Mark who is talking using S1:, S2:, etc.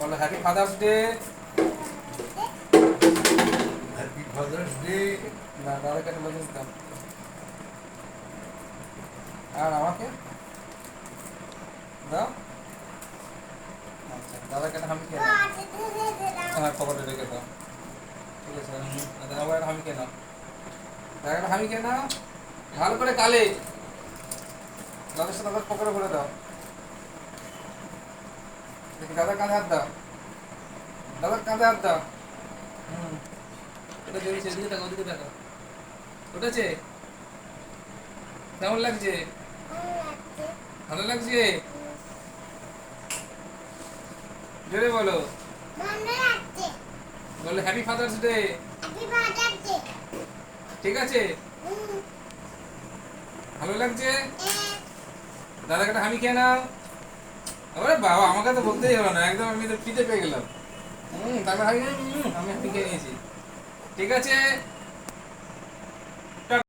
S1: বলো happy father's day.
S2: Happy father's day.
S1: না দাদাকে একটা মেসেজ দাও। আর আমাকে দাও। আচ্ছা দাদাকে একটা হামি খেয়ে নাও। হ্যাঁ পকেটে রেখে দাও। ঠিক আছে দাদাকে একটা হামি খেয়ে নাও। দাদাকে একটা হামি খেয়ে নাও ভালো করে কালে। দাদার সাথে দাদার পকেটে ভরে দাও। দেখি দাদার কাঁধে হাত দাও। দাদার কাঁধে হাত দাও। হুম ওটা চলছে, এদিকে দেখো ওদিকে দেখো। উঠেছে? কেমন লাগছে? ভালো লাগছে? জোরে বলো। বলো হ্যাপি ফাদার্স ডে। ঠিক আছে? ভালো লাগছে? দাদাকে একটা হামি খেয়ে নাও। আরে বাবা আমাকে তো বলতেই হলো না, একদম আমি তো ফ্রিতে পেয়ে গেলাম। তারপর আমি হামি খেয়ে নিয়েছি। ঠিক আছে?